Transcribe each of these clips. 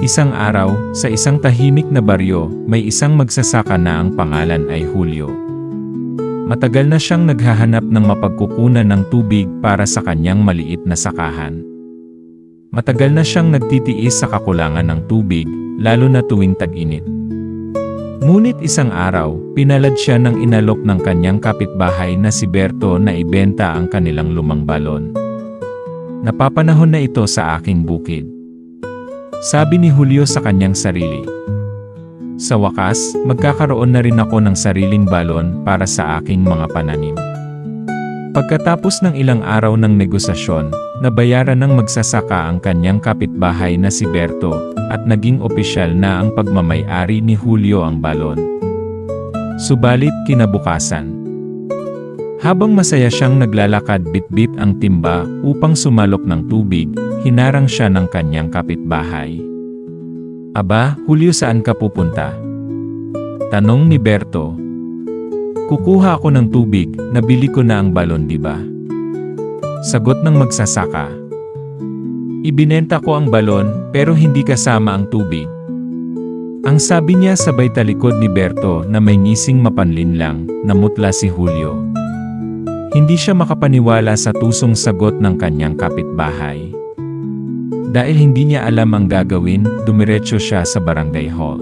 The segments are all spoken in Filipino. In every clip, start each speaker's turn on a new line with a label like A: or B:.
A: Isang araw, sa isang tahimik na baryo, may isang magsasaka na ang pangalan ay Julio. Matagal na siyang naghahanap ng mapagkukunan ng tubig para sa kanyang maliit na sakahan. Matagal na siyang nagtitiis sa kakulangan ng tubig, lalo na tuwing tag-init. Ngunit isang araw, pinalad siya ng inalok ng kanyang kapitbahay na si Berto na ibenta ang kanilang lumang balon. Napapanahon na ito sa aking bukid, sabi ni Julio sa kanyang sarili. Sa wakas, magkakaroon na rin ako ng sariling balon para sa aking mga pananim. Pagkatapos ng ilang araw ng negosasyon, nabayaran ng magsasaka ang kanyang kapitbahay na si Berto, at naging opisyal na ang pagmamay-ari ni Julio ang balon. Subalit kinabukasan, habang masaya siyang naglalakad bitbit ang timba upang sumalok ng tubig, hinarang siya ng kanyang kapitbahay. "Aba, Julio, saan ka pupunta?" tanong ni Berto. "Kukuha ako ng tubig, nabili ko na ang balon, di ba?" sagot ng magsasaka. "Ibinenta ko ang balon, pero hindi kasama ang tubig." Ang sabi niya sabay talikod ni Berto na may ngising mapanlinlang, namutla si Julio. Hindi siya makapaniwala sa tusong sagot ng kanyang kapitbahay. Dahil hindi niya alam ang gagawin, dumiretso siya sa barangay hall.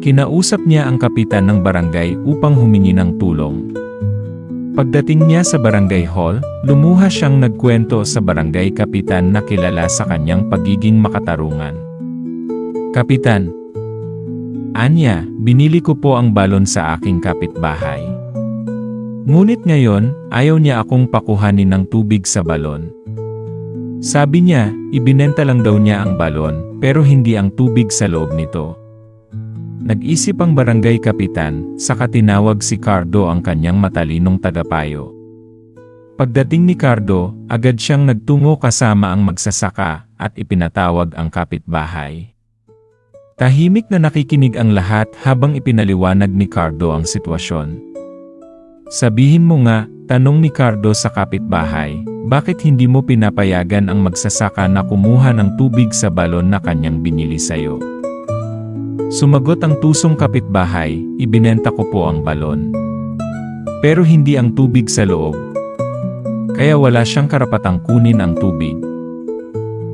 A: Kinausap niya ang kapitan ng barangay upang humingi ng tulong. Pagdating niya sa barangay hall, lumuha siyang nagkwento sa barangay kapitan na kilala sa kanyang pagiging makatarungan. "Kapitan, anya, binili ko po ang balon sa aking kapitbahay. Ngunit ngayon, ayaw niya akong pakuhanin ng tubig sa balon. Sabi niya, ibinenta lang daw niya ang balon, pero hindi ang tubig sa loob nito." Nag-isip ang barangay kapitan, saka tinawag si Cardo, ang kanyang matalinong tagapayo. Pagdating ni Cardo, agad siyang nagtungo kasama ang magsasaka, at ipinatawag ang kapitbahay. Tahimik na nakikinig ang lahat habang ipinaliwanag ni Cardo ang sitwasyon. "Sabihin mo nga," tanong ni Cardo sa kapitbahay, "bakit hindi mo pinapayagan ang magsasaka na kumuha ng tubig sa balon na kanyang binili sayo?" Sumagot ang tusong kapitbahay, "Ibinenta ko po ang balon, pero hindi ang tubig sa loob. Kaya wala siyang karapatang kunin ang tubig."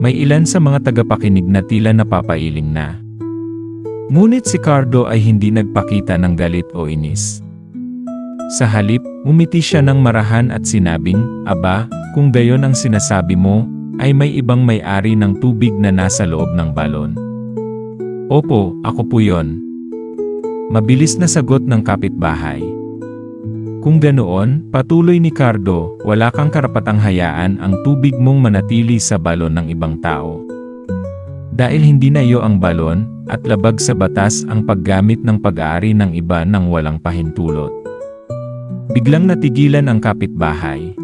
A: May ilan sa mga tagapakinig na tila napapailing na. Ngunit si Cardo ay hindi nagpakita ng galit o inis. Sa halip, umiti siya ng marahan at sinabing, "Aba, kung gayon ang sinasabi mo, ay may ibang may-ari ng tubig na nasa loob ng balon." "Opo, ako po yon," mabilis na sagot ng kapitbahay. "Kung ganoon," patuloy ni Cardo, "wala kang karapatang hayaan ang tubig mong manatili sa balon ng ibang tao. Dahil hindi na iyo ang balon, at labag sa batas ang paggamit ng pag-aari ng iba ng walang pahintulot." Biglang natigilan ang kapitbahay.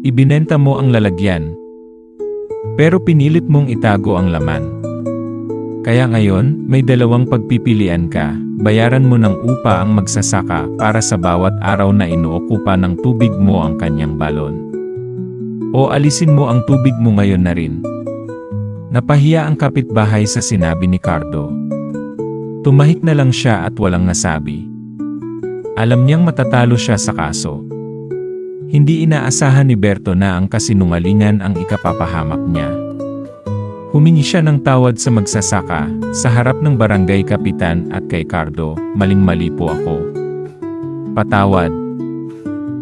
A: "Ibinenta mo ang lalagyan, pero pinilit mong itago ang laman. Kaya ngayon, may dalawang pagpipilian ka, bayaran mo ng upa ang magsasaka para sa bawat araw na inuokupa ng tubig mo ang kanyang balon. O alisin mo ang tubig mo ngayon na rin." Napahiya ang kapitbahay sa sinabi ni Cardo. Tumahik na lang siya at walang nasabi. Alam niyang matatalo siya sa kaso. Hindi inaasahan ni Berto na ang kasinungalingan ang ikapapahamak niya. Humingi siya ng tawad sa magsasaka, sa harap ng barangay kapitan at kay Cardo, "Maling-mali po ako. Patawad.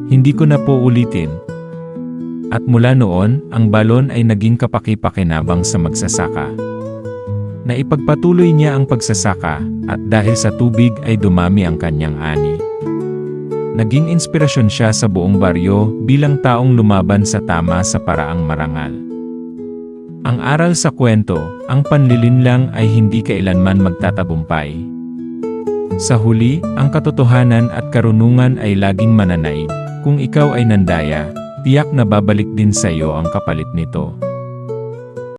A: Hindi ko na po ulitin." At mula noon, ang balon ay naging kapaki-pakinabang sa magsasaka. Naipagpatuloy niya ang pagsasaka, at dahil sa tubig ay dumami ang kanyang ani. Naging inspirasyon siya sa buong baryo bilang taong lumaban sa tama sa paraang marangal. Ang aral sa kwento, ang panlilinlang ay hindi kailanman magtatagumpay. Sa huli, ang katotohanan at karunungan ay laging mananaig. Kung ikaw ay nandaya, tiyak na babalik din sa iyo ang kapalit nito.